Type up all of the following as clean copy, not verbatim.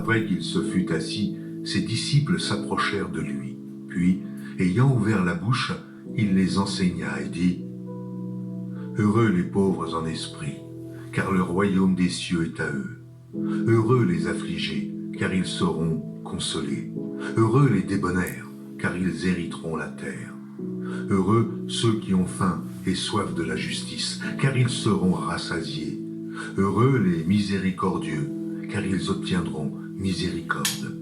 Après qu'il se fut assis, ses disciples s'approchèrent de lui. Puis, ayant ouvert la bouche, il les enseigna et dit : « Heureux les pauvres en esprit, car le royaume des cieux est à eux. Heureux les affligés, car ils seront consolés. Heureux les débonnaires, car ils hériteront la terre. Heureux ceux qui ont faim et soif de la justice, car ils seront rassasiés. Heureux les miséricordieux, car ils obtiendront miséricorde.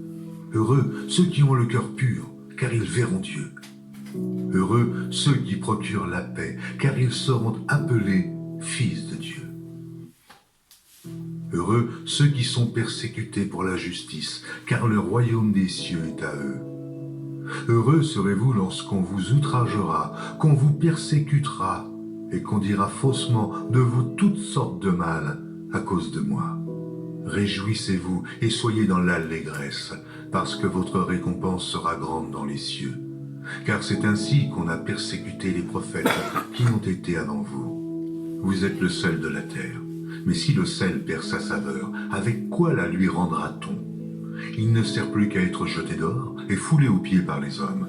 Heureux ceux qui ont le cœur pur, car ils verront Dieu. Heureux ceux qui procurent la paix, car ils seront appelés fils de Dieu. Heureux ceux qui sont persécutés pour la justice, car le royaume des cieux est à eux. Heureux serez-vous lorsqu'on vous outragera, qu'on vous persécutera, et qu'on dira faussement de vous toutes sortes de mal à cause de moi. Réjouissez-vous et soyez dans l'allégresse, parce que votre récompense sera grande dans les cieux. Car c'est ainsi qu'on a persécuté les prophètes qui ont été avant vous. Vous êtes le sel de la terre. Mais si le sel perd sa saveur, avec quoi la lui rendra-t-on ? Il ne sert plus qu'à être jeté dehors et foulé aux pieds par les hommes.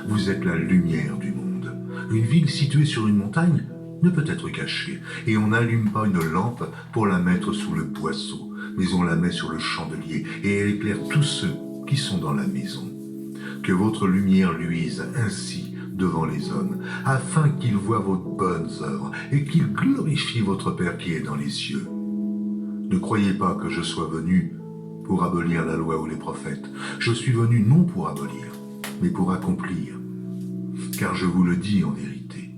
Vous êtes la lumière du monde. Une ville située sur une montagne ne peut être cachée, et on n'allume pas une lampe pour la mettre sous le boisseau, mais on la met sur le chandelier, et elle éclaire tous ceux qui sont dans la maison. Que votre lumière luise ainsi devant les hommes, afin qu'ils voient vos bonnes œuvres et qu'ils glorifient votre Père qui est dans les cieux. Ne croyez pas que je sois venu pour abolir la loi ou les prophètes. Je suis venu non pour abolir, mais pour accomplir. Car je vous le dis en vérité,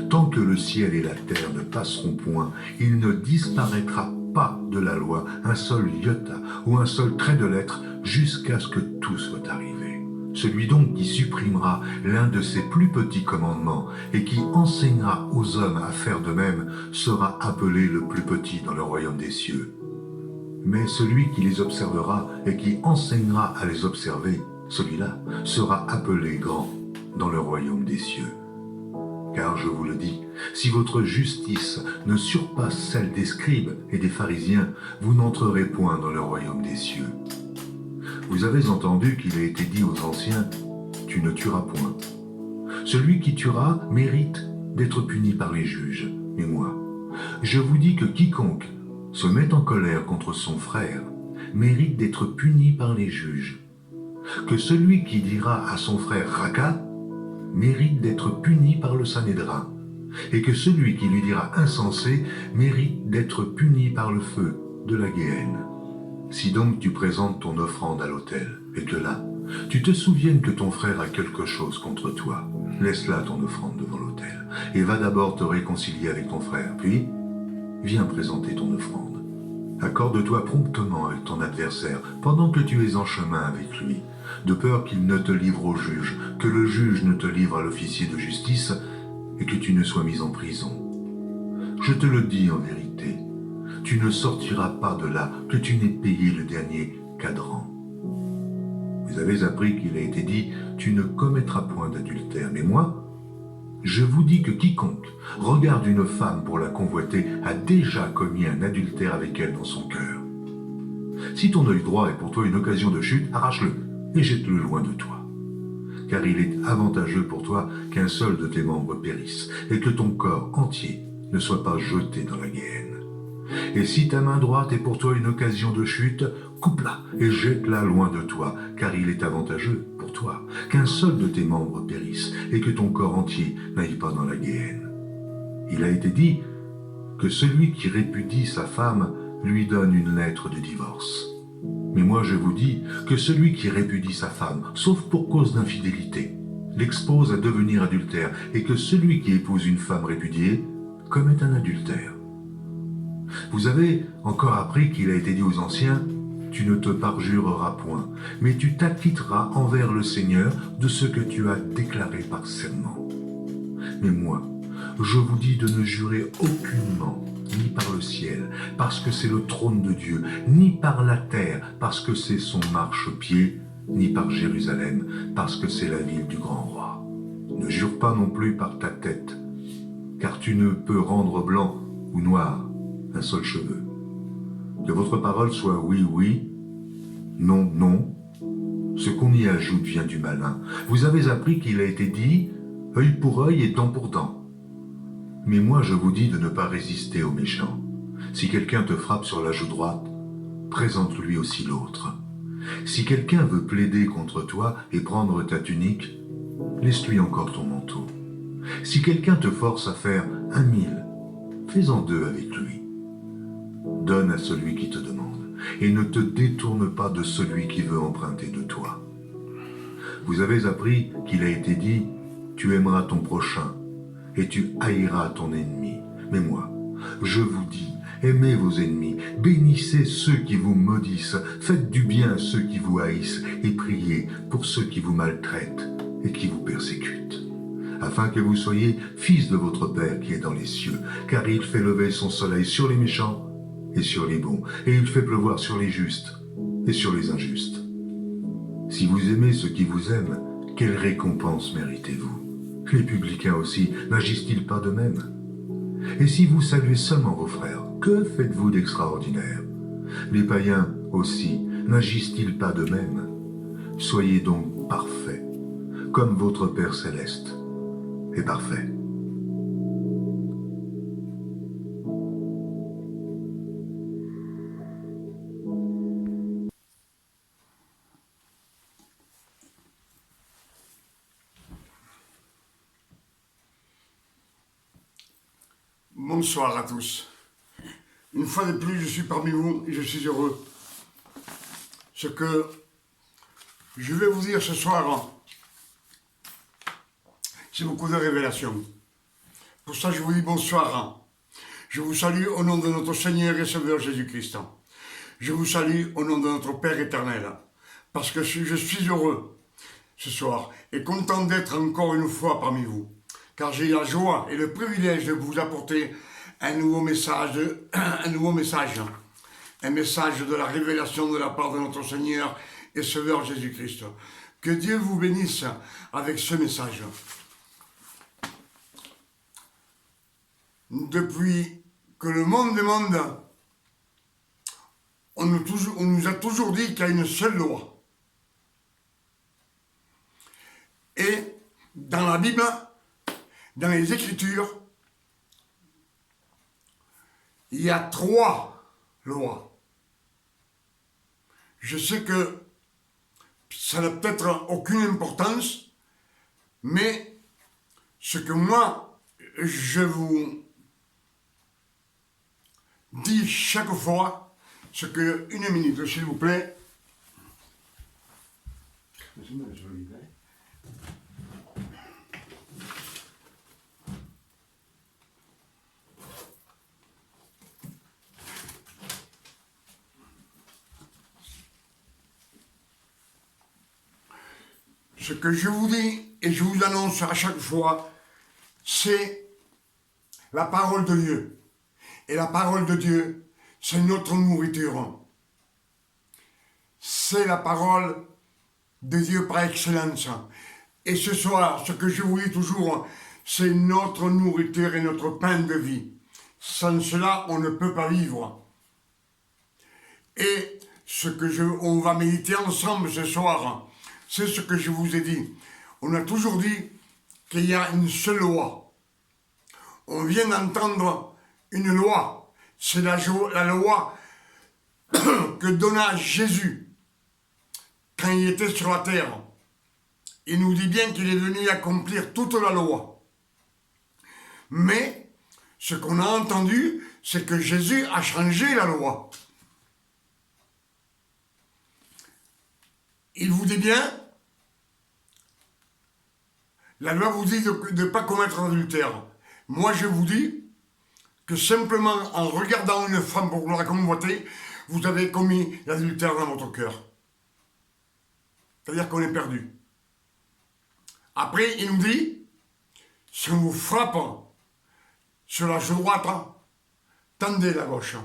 tant que le ciel et la terre ne passeront point, il ne disparaîtra pas de la loi un seul iota ou un seul trait de lettre jusqu'à ce que tout soit arrivé. Celui donc qui supprimera l'un de ces plus petits commandements et qui enseignera aux hommes à faire de même sera appelé le plus petit dans le royaume des cieux. Mais celui qui les observera et qui enseignera à les observer, celui-là sera appelé grand dans le royaume des cieux. Car je vous le dis, si votre justice ne surpasse celle des scribes et des pharisiens, vous n'entrerez point dans le royaume des cieux. Vous avez entendu qu'il a été dit aux anciens, « Tu ne tueras point ». Celui qui tuera mérite d'être puni par les juges. Mais moi, je vous dis que quiconque se met en colère contre son frère mérite d'être puni par les juges. Que celui qui dira à son frère « Raka » mérite d'être puni par le Sanhédrin, et que celui qui lui dira « insensé » mérite d'être puni par le feu de la Guéhenne. Si donc tu présentes ton offrande à l'autel, et que là, tu te souviennes que ton frère a quelque chose contre toi, laisse là ton offrande devant l'autel, et va d'abord te réconcilier avec ton frère, puis viens présenter ton offrande. Accorde-toi promptement avec ton adversaire, pendant que tu es en chemin avec lui, de peur qu'il ne te livre au juge, que le juge ne te livre à l'officier de justice, et que tu ne sois mis en prison. Je te le dis en vérité, tu ne sortiras pas de là que tu n'aies payé le dernier cadran. Vous avez appris qu'il a été dit, tu ne commettras point d'adultère. Mais moi, je vous dis que quiconque regarde une femme pour la convoiter a déjà commis un adultère avec elle dans son cœur. Si ton œil droit est pour toi une occasion de chute, arrache-le et jette-le loin de toi. Car il est avantageux pour toi qu'un seul de tes membres périsse et que ton corps entier ne soit pas jeté dans la Guéhenne. Et si ta main droite est pour toi une occasion de chute, coupe-la et jette-la loin de toi, car il est avantageux pour toi qu'un seul de tes membres périsse et que ton corps entier n'aille pas dans la Guéhenne. Il a été dit que celui qui répudie sa femme lui donne une lettre de divorce. Mais moi je vous dis que celui qui répudie sa femme, sauf pour cause d'infidélité, l'expose à devenir adultère, et que celui qui épouse une femme répudiée commet un adultère. Vous avez encore appris qu'il a été dit aux anciens, « Tu ne te parjureras point, mais tu t'acquitteras envers le Seigneur de ce que tu as déclaré par serment. » Mais moi, je vous dis de ne jurer aucunement, ni par le ciel, parce que c'est le trône de Dieu, ni par la terre, parce que c'est son marchepied, ni par Jérusalem, parce que c'est la ville du grand roi. Ne jure pas non plus par ta tête, car tu ne peux rendre blanc ou noir un seul cheveu. Que votre parole soit oui, oui, Non, non. Ce qu'on y ajoute vient du malin. Vous avez appris qu'il a été dit « œil pour œil et dent pour dent ». Mais moi je vous dis de ne pas résister aux méchants. Si quelqu'un te frappe sur la joue droite, présente-lui aussi l'autre. Si quelqu'un veut plaider contre toi et prendre ta tunique, laisse-lui encore ton manteau. Si quelqu'un te force à faire 1000, fais-en 2 avec lui. Donne à celui qui te demande, et ne te détourne pas de celui qui veut emprunter de toi. Vous avez appris qu'il a été dit, tu aimeras ton prochain, et tu haïras ton ennemi. Mais moi, je vous dis, aimez vos ennemis, bénissez ceux qui vous maudissent, faites du bien à ceux qui vous haïssent, et priez pour ceux qui vous maltraitent et qui vous persécutent, afin que vous soyez fils de votre Père qui est dans les cieux, car il fait lever son soleil sur les méchants et sur les bons, et il fait pleuvoir sur les justes et sur les injustes. Si vous aimez ceux qui vous aiment, quelle récompense méritez-vous? Les publicains aussi, n'agissent-ils pas de même? Et si vous saluez seulement vos frères, que faites-vous d'extraordinaire? Les païens aussi, n'agissent-ils pas de même? Soyez donc parfaits, comme votre Père céleste est parfait. Bonsoir à tous. Une fois de plus, je suis parmi vous et je suis heureux. Ce que je vais vous dire ce soir, c'est beaucoup de révélations. Pour ça, je vous dis bonsoir. Je vous salue au nom de notre Seigneur et Sauveur Jésus-Christ. Je vous salue au nom de notre Père éternel. Parce que je suis heureux ce soir et content d'être encore une fois parmi vous. Car j'ai la joie et le privilège de vous apporter un nouveau message de la révélation de la part de notre Seigneur et Sauveur Jésus-Christ. Que Dieu vous bénisse avec ce message. Depuis que le monde est monde, on nous a toujours dit qu'il y a une seule loi. Et dans la Bible, dans les Écritures, il y a 3 lois. Je sais que ça n'a peut-être aucune importance, mais ce que moi, je vous dis chaque fois, ce que, 1 minute s'il vous plaît, ce que je vous dis et je vous annonce à chaque fois, c'est la parole de Dieu. Et la parole de Dieu, c'est notre nourriture. C'est la parole de Dieu par excellence. Et ce soir, ce que je vous dis toujours, c'est notre nourriture et notre pain de vie. Sans cela, on ne peut pas vivre. Et ce que on va méditer ensemble ce soir, c'est ce que je vous ai dit. On a toujours dit qu'il y a une seule loi. On vient d'entendre une loi. C'est la loi que donna Jésus quand il était sur la terre. Il nous dit bien qu'il est venu accomplir toute la loi. Mais ce qu'on a entendu, c'est que Jésus a changé la loi. Il vous dit bien, la loi vous dit de ne pas commettre l'adultère. Moi, je vous dis que simplement en regardant une femme pour la convoiter, vous avez commis l'adultère dans votre cœur. C'est-à-dire qu'on est perdu. Après, il nous dit, si on vous frappe sur la joue droite, tendez la gauche.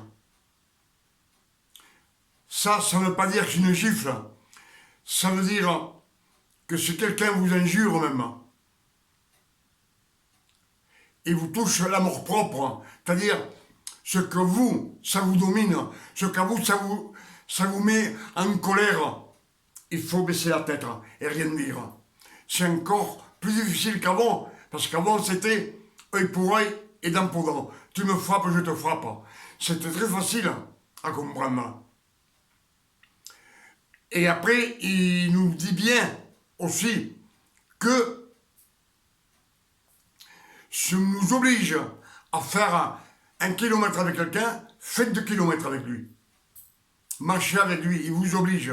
Ça ne veut pas dire que c'est une gifle. Ça veut dire que si quelqu'un vous injure même, et vous touche l'amour-propre, c'est-à-dire ce que vous, ça vous domine, ce qu'à vous, ça vous met en colère, il faut baisser la tête et rien dire. C'est encore plus difficile qu'avant, parce qu'avant c'était œil pour œil et dent pour dent. Tu me frappes, je te frappe. C'était très facile à comprendre. Et après, il nous dit bien aussi que ça nous oblige à faire 1 kilomètre avec quelqu'un, faites 2 kilomètres avec lui. Marchez avec lui, il vous oblige.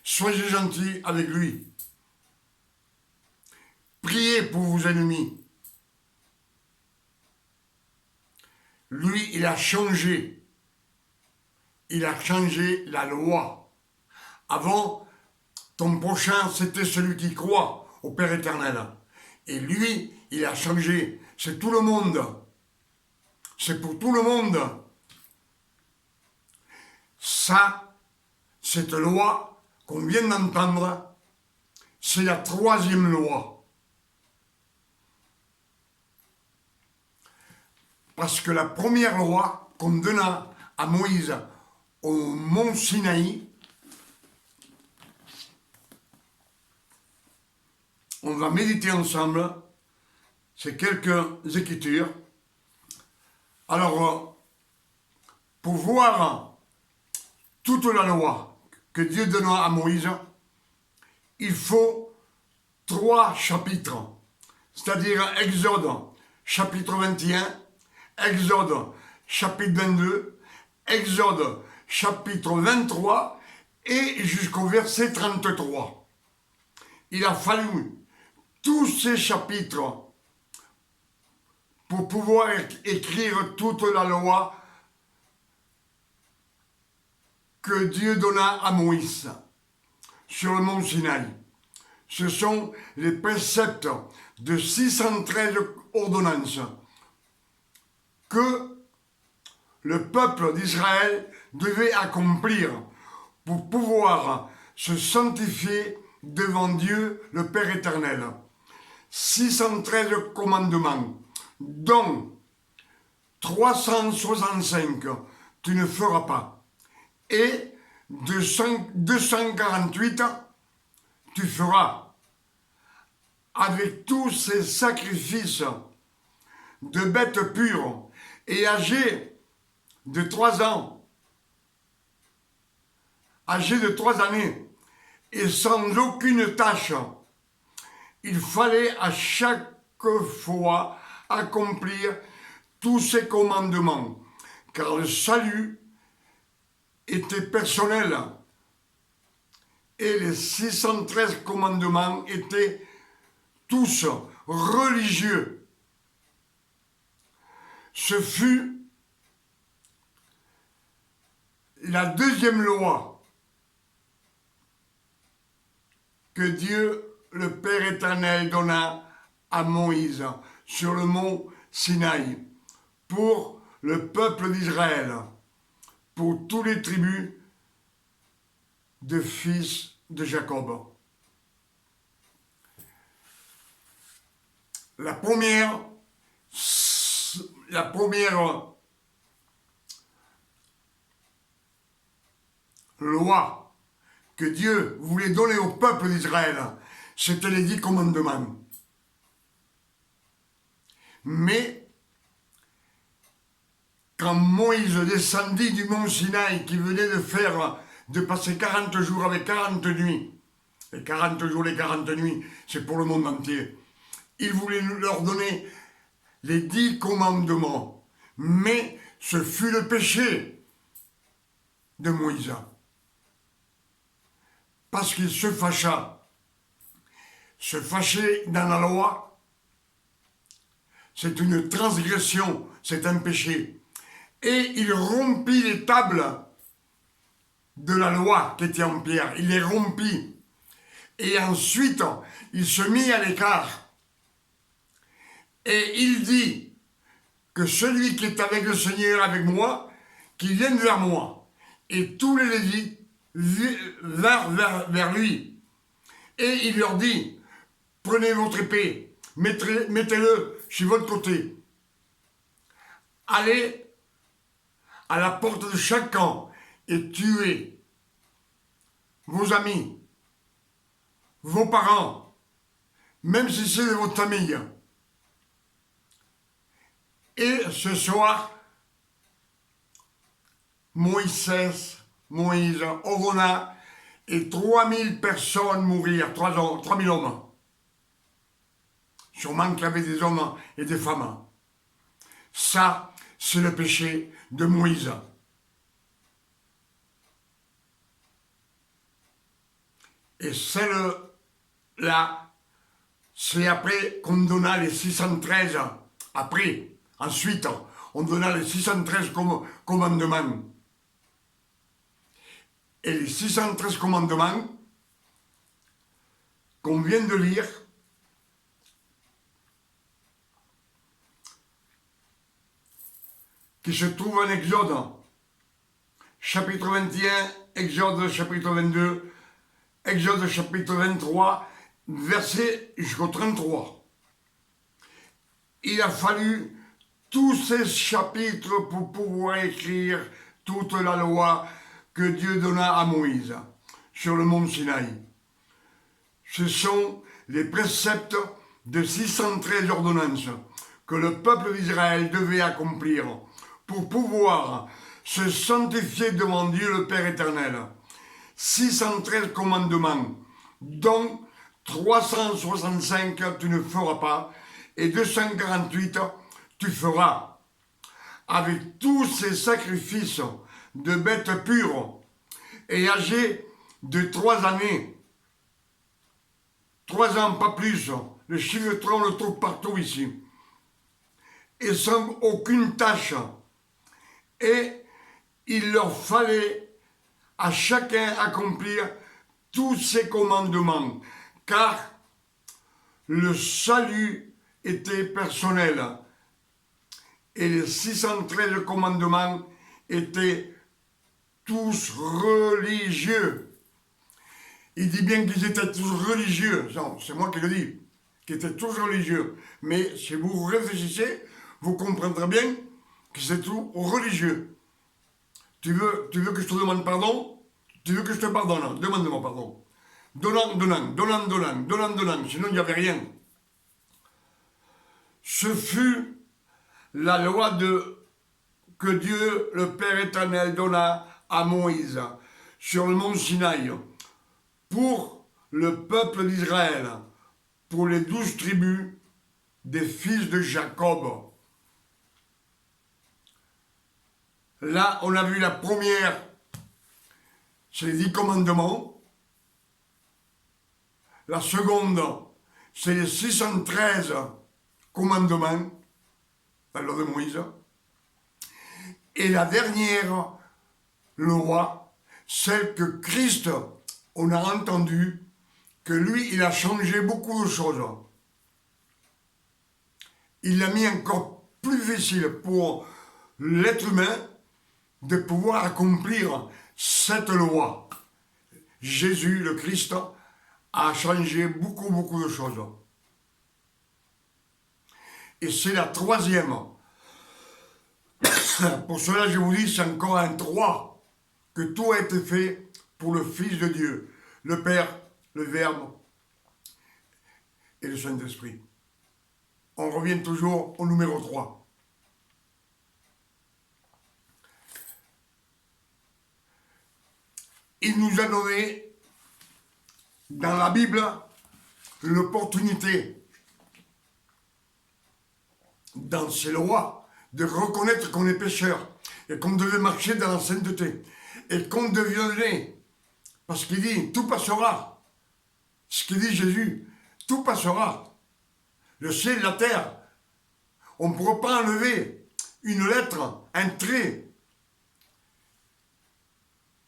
Soyez gentil avec lui. Priez pour vos ennemis. Lui, il a changé. Il a changé la loi. Avant, ton prochain, c'était celui qui croit au Père éternel. Et lui, il a changé. C'est tout le monde. C'est pour tout le monde. Ça, cette loi qu'on vient d'entendre, c'est la 3e loi. Parce que la première loi qu'on donna à Moïse au mont Sinaï, on va méditer ensemble, c'est quelques écritures. Alors, pour voir toute la loi que Dieu donna à Moïse, il faut 3 chapitres, c'est-à-dire Exode chapitre 21, Exode chapitre 22, Exode chapitre 23 et jusqu'au verset 33. Il a fallu tous ces chapitres pour pouvoir écrire toute la loi que Dieu donna à Moïse sur le mont Sinaï. Ce sont les préceptes de 613 ordonnances que le peuple d'Israël devait accomplir pour pouvoir se sanctifier devant Dieu, le Père éternel. 613 commandements, dont 365 tu ne feras pas, et 248 tu feras, avec tous ces sacrifices de bêtes pures et âgées de 3 ans, âgées de 3 années, et sans aucune tâche. Il fallait à chaque fois accomplir tous ces commandements, car le salut était personnel et les 613 commandements étaient tous religieux. Ce fut la 2e loi que Dieu, le Père éternel, donna à Moïse sur le mont Sinaï pour le peuple d'Israël, pour toutes les tribus de fils de Jacob. La première loi que Dieu voulait donner au peuple d'Israël, c'était les 10 commandements. Mais quand Moïse descendit du mont Sinaï, qui venait de passer 40 jours avec 40 nuits, les 40 jours, les 40 nuits, c'est pour le monde entier, il voulait leur donner les 10 commandements. Mais ce fut le péché de Moïse. Parce qu'il se fâcha. Se fâcher dans la loi, c'est une transgression, c'est un péché. Et il rompit les tables de la loi qui étaient en pierre. Il les rompit. Et ensuite, il se mit à l'écart. Et il dit que celui qui est avec le Seigneur, avec moi, qu'il vienne vers moi. Et tous les Lévites vers lui. Et il leur dit, prenez votre épée, mettez-le sur votre côté. Allez à la porte de chaque camp et tuer vos amis, vos parents, même si c'est de votre famille. Et ce soir, Moïse, Orona et 3000 personnes mourir, 3000 hommes. Sûrement qu'il y avait des hommes et des femmes. Ça, c'est le péché de Moïse. Et celle-là, c'est après qu'on donna les 613. Ensuite, on donna les 613 commandements. Et les 613 commandements qu'on vient de lire, qui se trouvent en Exode, chapitre 21, Exode chapitre 22, Exode chapitre 23, verset jusqu'au 33. Il a fallu tous ces chapitres pour pouvoir écrire toute la loi que Dieu donna à Moïse sur le mont Sinaï. Ce sont les préceptes de 613 ordonnances que le peuple d'Israël devait accomplir pour pouvoir se sanctifier devant Dieu le Père éternel. 613 commandements, dont 365 tu ne feras pas et 248 tu feras. Avec tous ces sacrifices de bêtes pures et âgées de 3 années, 3 ans pas plus, le chiffre 3 on le trouve partout ici, et sans aucune tâche. Et il leur fallait à chacun accomplir tous ces commandements, car le salut était personnel. Et les 613 commandements étaient tous religieux. Il dit bien qu'ils étaient tous religieux. Non, c'est moi qui le dis. Qu'ils étaient tous religieux. Mais si vous réfléchissez, vous comprendrez bien que c'est tout religieux. Tu veux que je te demande pardon? Tu veux que je te pardonne? Demande-moi pardon. Donnant. Sinon, il n'y avait rien. Ce fut la loi que Dieu, le Père éternel, donna à Moïse sur le mont Sinaï pour le peuple d'Israël, pour les 12 tribus des fils de Jacob. Là, on a vu la première, c'est les 10 commandements. La seconde, c'est les 613 commandements, la loi de Moïse. Et la dernière loi, celle que Christ, on a entendu, que lui, il a changé beaucoup de choses. Il l'a mis encore plus facile pour l'être humain de pouvoir accomplir cette loi. Jésus, le Christ, a changé beaucoup de choses. Et c'est la troisième. Pour cela, je vous dis, c'est encore un 3, que tout a été fait pour le Fils de Dieu, le Père, le Verbe et le Saint-Esprit. On revient toujours au numéro 3. Il nous a donné, dans la Bible, l'opportunité, dans ses lois, de reconnaître qu'on est pécheur et qu'on devait marcher dans la sainteté et qu'on deviendrait, parce qu'il dit, tout passera. Ce qu'il dit Jésus, tout passera. Le ciel, la terre, on ne pourra pas enlever une lettre, un trait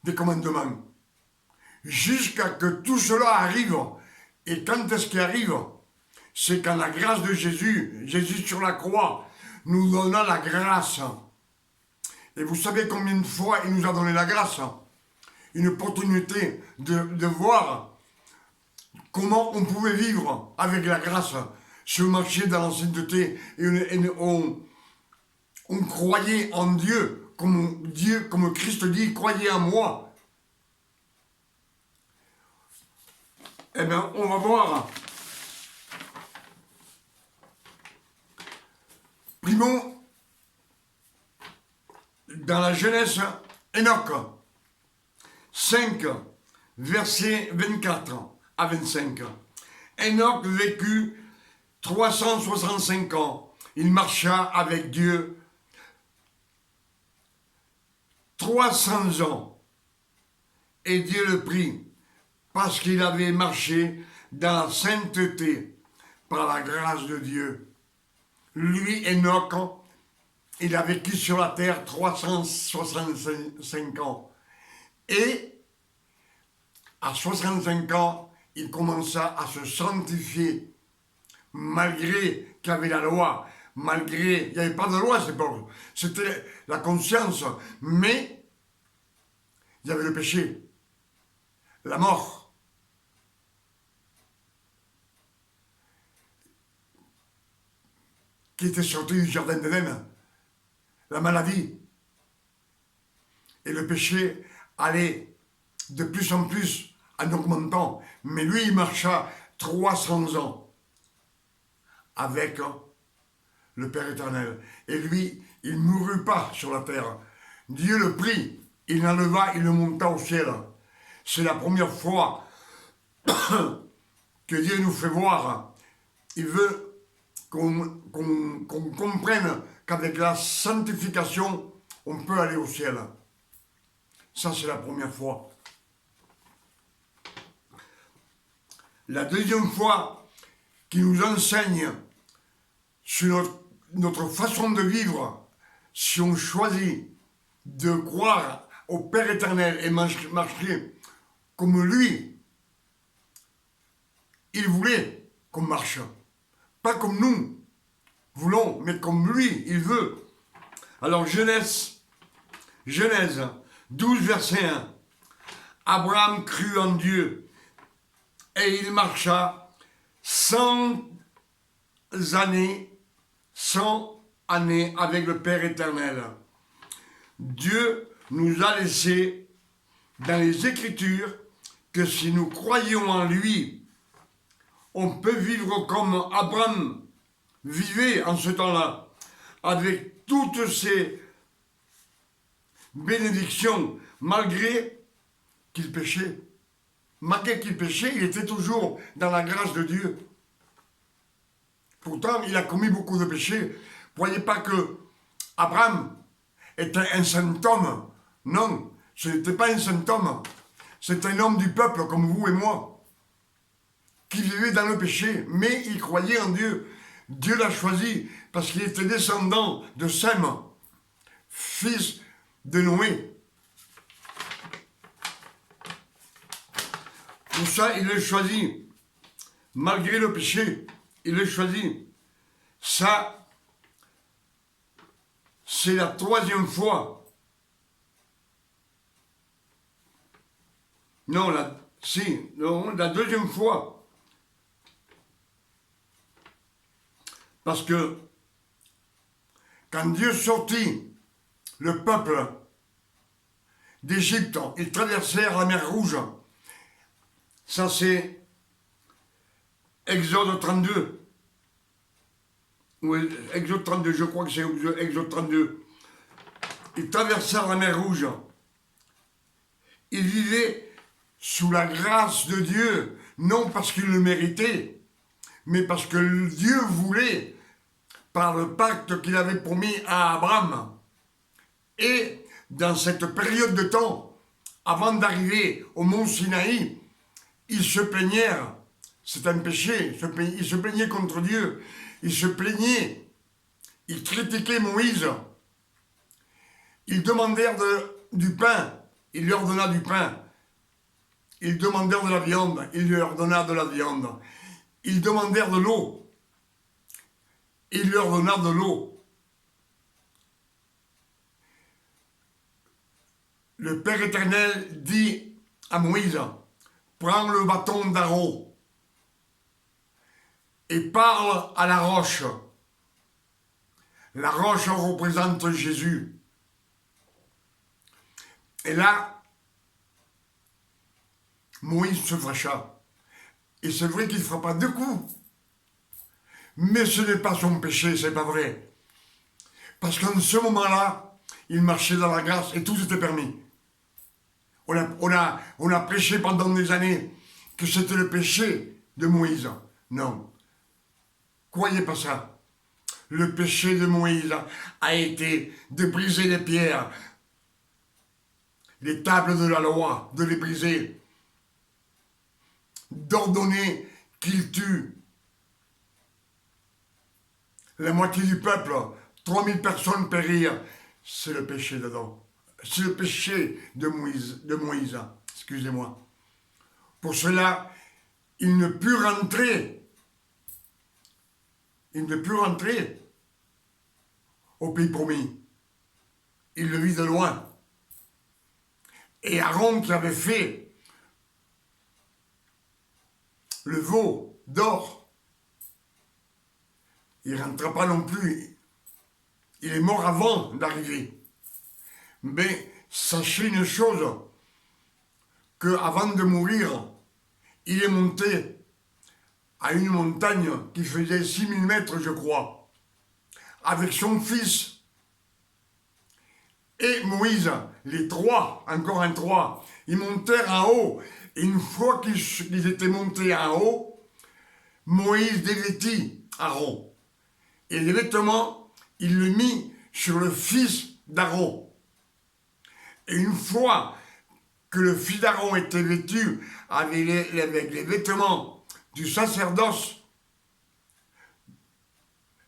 des commandements, jusqu'à que tout cela arrive. Et quand est-ce qu'il arrive? C'est quand la grâce de Jésus, Jésus sur la croix, nous donna la grâce. Et vous savez combien de fois il nous a donné la grâce? Une opportunité de voir comment on pouvait vivre avec la grâce, se marcher dans la sainteté, et on croyait en Dieu comme Christ dit, croyez en moi. Eh bien, on va voir. Primo, dans la Genèse, Enoch, 5, versets 24 à 25. Enoch vécut 365 ans. Il marcha avec Dieu 300 ans. Et Dieu le prit, parce qu'il avait marché dans la sainteté par la grâce de Dieu. Lui, Enoch, il a vécu sur la terre 365 ans. Et à 65 ans, il commença à se sanctifier, malgré qu'il y avait la loi, malgré, il n'y avait pas de loi à cette époque, c'était la conscience, mais il y avait le péché, la mort. Qui était sorti du jardin d'Éden, la maladie. Et le péché allait de plus en plus en augmentant. Mais lui, il marcha 300 ans avec le Père éternel. Et lui, il ne mourut pas sur la terre. Dieu le prit, il l'enleva, il le monta au ciel. C'est la première fois que Dieu nous fait voir. Il veut qu'on comprenne qu'avec la sanctification, on peut aller au ciel. Ça, c'est la première fois. La deuxième fois qu'il nous enseigne sur notre façon de vivre, si on choisit de croire au Père éternel et marcher comme lui, il voulait qu'on marche. Pas comme nous voulons, mais comme lui, il veut. Alors Genèse 12, verset 1. Abraham crut en Dieu et il marcha 100 années avec le Père éternel. Dieu nous a laissé dans les Écritures que si nous croyons en lui, on peut vivre comme Abraham vivait en ce temps-là, avec toutes ces bénédictions, malgré qu'il péchait. Malgré qu'il péchait, il était toujours dans la grâce de Dieu. Pourtant, il a commis beaucoup de péchés. Voyez pas que Abraham était un saint homme. Non, ce n'était pas un saint homme. C'est un homme du peuple comme vous et moi, qui vivait dans le péché, mais il croyait en Dieu. Dieu l'a choisi parce qu'il était descendant de Sem, fils de Noé. Pour ça, il l'a choisi. Malgré le péché, il l'a choisi. Ça, c'est la troisième fois. Non, la deuxième fois. Parce que quand Dieu sortit le peuple d'Égypte, ils traversèrent la mer Rouge. Ça c'est Exode 32. Oui, Exode 32, je crois que c'est Exode 32. Ils traversèrent la mer Rouge. Ils vivaient sous la grâce de Dieu, non parce qu'ils le méritaient, mais parce que Dieu voulait, par le pacte qu'il avait promis à Abraham. Et dans cette période de temps, avant d'arriver au mont Sinaï, ils se plaignèrent, c'est un péché, ils se plaignaient contre Dieu, ils se plaignaient, ils critiquaient Moïse, ils demandèrent du pain, il leur donna du pain, ils demandèrent de la viande, il leur donna de la viande. Ils demandèrent de l'eau. Il leur donna de l'eau. Le Père éternel dit à Moïse, prends le bâton d'Aaron et parle à la roche. La roche représente Jésus. Et là, Moïse se fâcha. Et c'est vrai qu'il ne frappa deux coups. Mais ce n'est pas son péché, c'est pas vrai. Parce qu'en ce moment-là, il marchait dans la grâce et tout était permis. On a prêché pendant des années que c'était le péché de Moïse. Non. Croyez pas ça. Le péché de Moïse a été de briser les pierres, les tables de la loi, de les briser, d'ordonner qu'il tue la moitié du peuple, 3000 personnes périrent. C'est le péché d'Adam. C'est le péché de Moïse, excusez-moi. Pour cela, il ne put rentrer. Il ne put rentrer au pays promis. Il le vit de loin. Et Aaron qui avait fait le veau d'or, il ne rentra pas non plus. Il est mort avant d'arriver. Mais sachez une chose, qu'avant de mourir, il est monté à une montagne qui faisait 6000 mètres, je crois, avec son fils et Moïse, les trois, encore un trois, ils montèrent en haut. Et une fois qu'ils étaient montés en haut, Moïse dévêtit Aaron. Et les vêtements, il le mit sur le fils d'Aaron. Et une fois que le fils d'Aaron était vêtu avec les vêtements du sacerdoce,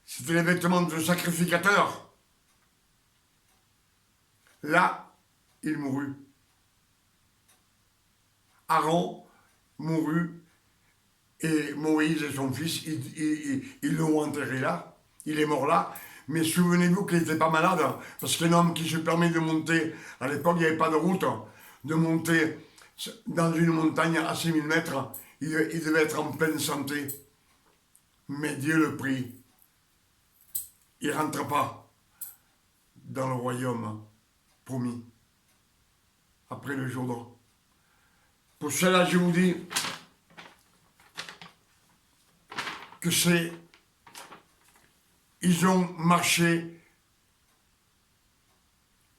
c'était les vêtements de sacrificateur, là, il mourut. Aaron mourut et Moïse et son fils, ils l'ont enterré là. Il est mort là. Mais souvenez-vous qu'il n'était pas malade, parce qu'un homme qui se permet de monter, à l'époque il n'y avait pas de route, de monter dans une montagne à 6000 mètres, il devait être en pleine santé. Mais Dieu le prie. Il ne rentre pas dans le royaume promis, après le Jourdain. Pour cela, je vous dis que ils ont marché,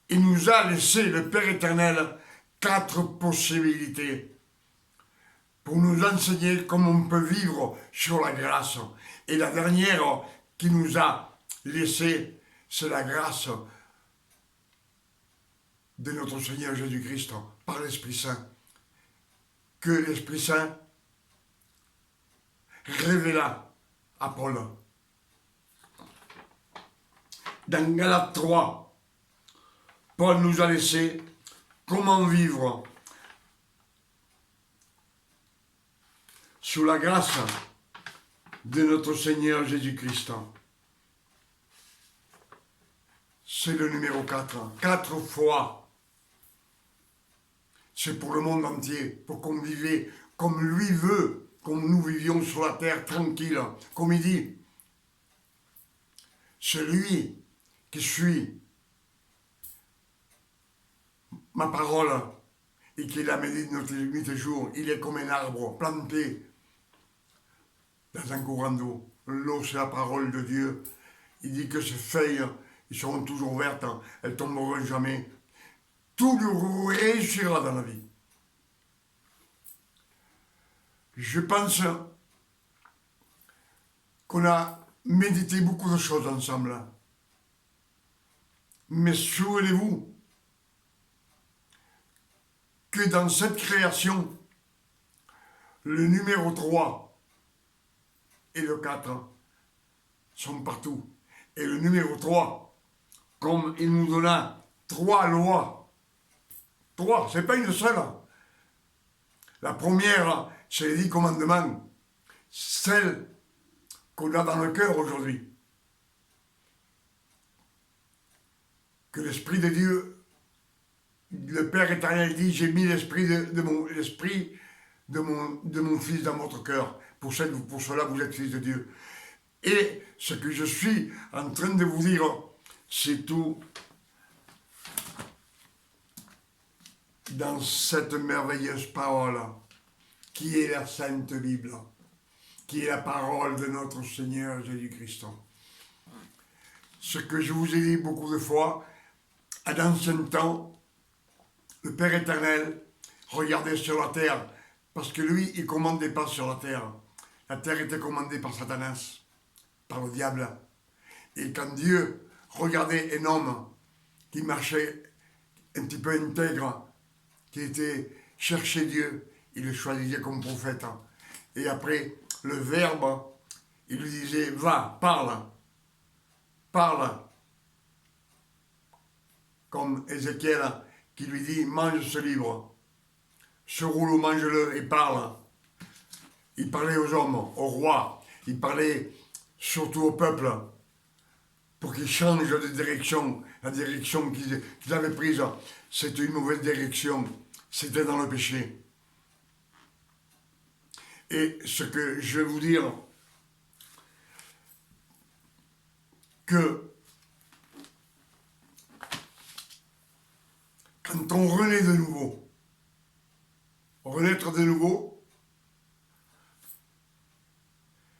il nous a laissé, le Père éternel, 4 possibilités pour nous enseigner comment on peut vivre sur la grâce. Et la dernière qui nous a laissé, c'est la grâce de notre Seigneur Jésus-Christ par l'Esprit Saint. Que l'Esprit Saint révéla à Paul. Dans Galates 3, Paul nous a laissé comment vivre sous la grâce de notre Seigneur Jésus-Christ. C'est le numéro 4. 4 fois. C'est pour le monde entier, pour qu'on vive comme lui veut, comme nous vivions sur la terre tranquille. Comme il dit, celui qui suit ma parole et qui la médite nuit et jour, il est comme un arbre planté dans un courant d'eau. L'eau, c'est la parole de Dieu. Il dit que ses feuilles, ils seront toujours vertes, elles tomberont jamais. Tout lui réussira dans la vie. Je pense qu'on a médité beaucoup de choses ensemble. Mais souvenez-vous que dans cette création, le numéro 3 et le 4 sont partout. Et le numéro 3, comme il nous donna 3 lois, 3, c'est pas une seule. La première, c'est les 10 commandements, celle qu'on a dans le cœur aujourd'hui. Que l'Esprit de Dieu, le Père éternel dit, j'ai mis l'esprit de mon Fils dans votre cœur. Pour cela, vous êtes fils de Dieu. Et ce que je suis en train de vous dire, c'est tout dans cette merveilleuse parole qui est la Sainte Bible, qui est la parole de notre Seigneur Jésus-Christ. Ce que je vous ai dit beaucoup de fois, à d'anciens temps, le Père éternel regardait sur la terre, parce que lui, il ne commandait pas sur la terre. La terre était commandée par Satanas, par le diable. Et quand Dieu regardait un homme qui marchait un petit peu intègre, qui était chercher Dieu, il le choisissait comme prophète. Et après, le Verbe, il lui disait, va, parle, parle. Comme Ézéchiel qui lui dit, mange ce livre, ce rouleau, mange-le et parle. Il parlait aux hommes, aux rois, il parlait surtout au peuple, pour qu'ils changent de direction. La direction qu'ils avaient prise, c'était une mauvaise direction, c'était dans le péché. Et ce que je vais vous dire, que quand on renaît de nouveau, renaître de nouveau,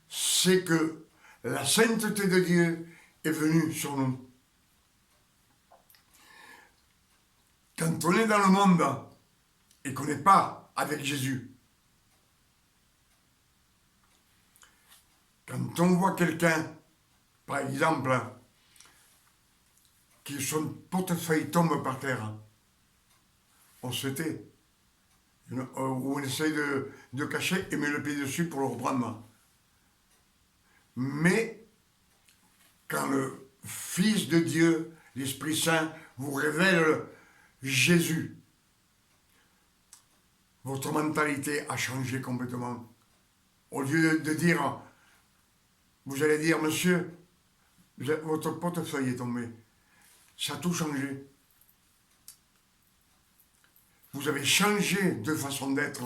c'est que la sainteté de Dieu est venue sur nous. Quand on est dans le monde et qu'on n'est pas avec Jésus, quand on voit quelqu'un, par exemple, qui son portefeuille tombe par terre, on se tait. Ou on essaye de cacher et met le pied dessus pour le reprendre. Mais quand le Fils de Dieu, l'Esprit Saint, vous révèle Jésus, votre mentalité a changé complètement. Au lieu de dire, vous allez dire, monsieur, votre portefeuille est tombé. Ça a tout changé. Vous avez changé de façon d'être,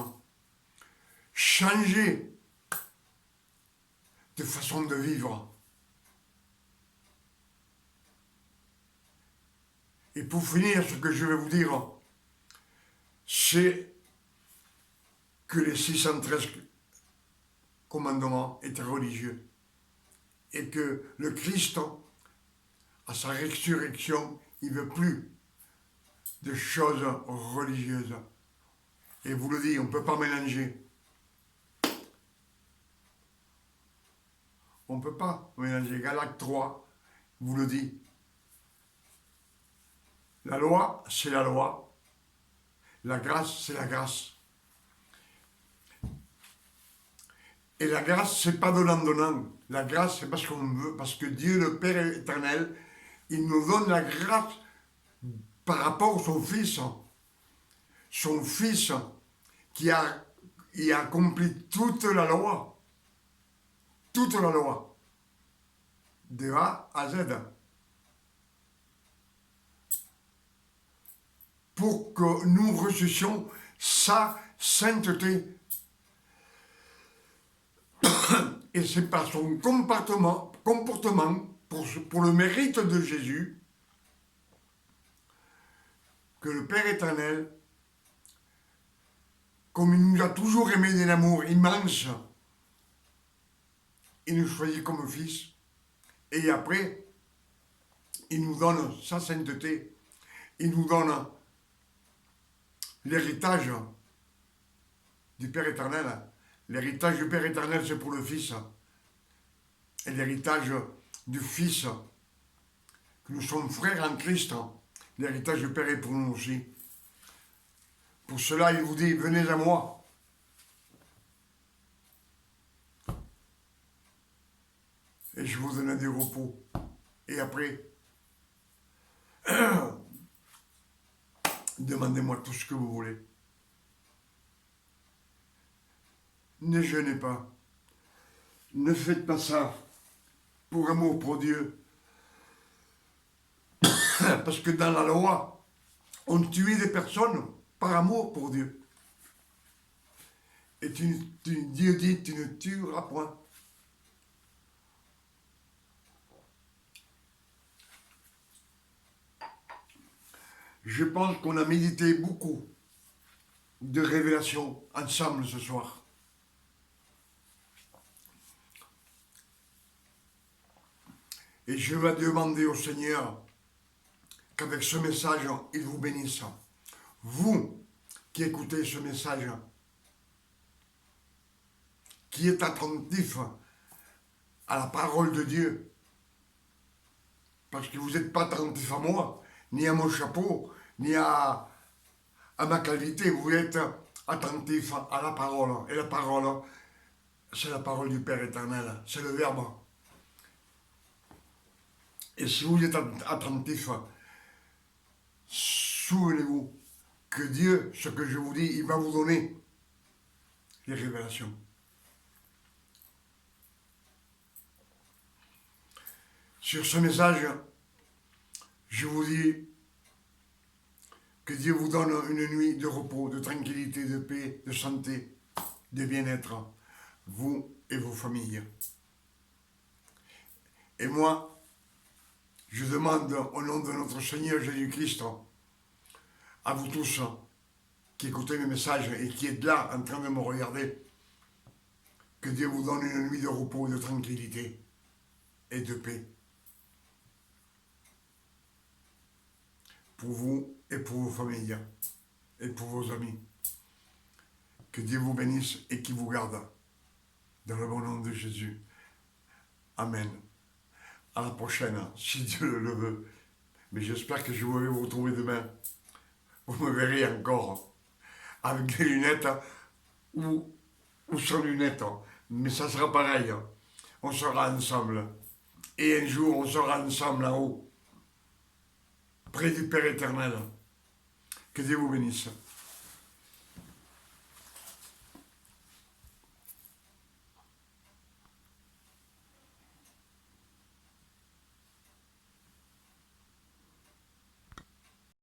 changé de façon de vivre. Et pour finir, ce que je vais vous dire, c'est que les 613 commandements étaient religieux. Et que le Christ, à sa résurrection, il ne veut plus de choses religieuses. Et vous le dites, on ne peut pas mélanger. On ne peut pas mélanger. Galates 3 vous le dit. La loi, c'est la loi. La grâce, c'est la grâce. Et la grâce, c'est pas donnant-donnant. La grâce, c'est parce qu'on veut, parce que Dieu, le Père éternel, il nous donne la grâce par rapport à son Fils. Son Fils qui a accompli toute la loi. Toute la loi. De A à Z. Pour que nous reçussions sa sainteté. Et c'est par son comportement pour le mérite de Jésus, que le Père éternel, comme il nous a toujours aimés d'un amour immense, il nous choisit comme fils. Et après, il nous donne sa sainteté. Il nous donne l'héritage du Père éternel. L'héritage du Père éternel, c'est pour le Fils. Et l'héritage du Fils, que nous sommes frères en Christ, l'héritage du Père est pour nous aussi. Pour cela, il vous dit, venez à moi. Et je vous donne du repos. Et après, demandez-moi tout ce que vous voulez. Ne jeûnez pas. Ne faites pas ça pour amour pour Dieu. Parce que dans la loi, on tuait des personnes par amour pour Dieu. Et Dieu dit, tu ne tueras point. Je pense qu'on a médité beaucoup de révélation ensemble ce soir. Et je vais demander au Seigneur qu'avec ce message, il vous bénisse. Vous qui écoutez ce message, qui êtes attentif à la parole de Dieu, parce que vous n'êtes pas attentif à moi, ni à mon chapeau, ni à ma qualité, vous êtes attentif à la parole. Et la parole, c'est la parole du Père éternel, c'est le Verbe. Et si vous êtes attentif, souvenez-vous que Dieu, ce que je vous dis, il va vous donner les révélations. Sur ce message, je vous dis que Dieu vous donne une nuit de repos, de tranquillité, de paix, de santé, de bien-être, vous et vos familles. Et moi, je demande au nom de notre Seigneur Jésus-Christ, à vous tous qui écoutez mes messages et qui êtes là en train de me regarder, que Dieu vous donne une nuit de repos, de tranquillité et de paix. Pour vous et pour vos familles et pour vos amis. Que Dieu vous bénisse et qu'il vous garde. Dans le bon nom de Jésus. Amen. À la prochaine, si Dieu le veut. Mais j'espère que je vais vous retrouver demain. Vous me verrez encore avec des lunettes ou sans lunettes. Mais ça sera pareil. On sera ensemble. Et un jour, on sera ensemble en haut, près du Père éternel. Que Dieu vous bénisse.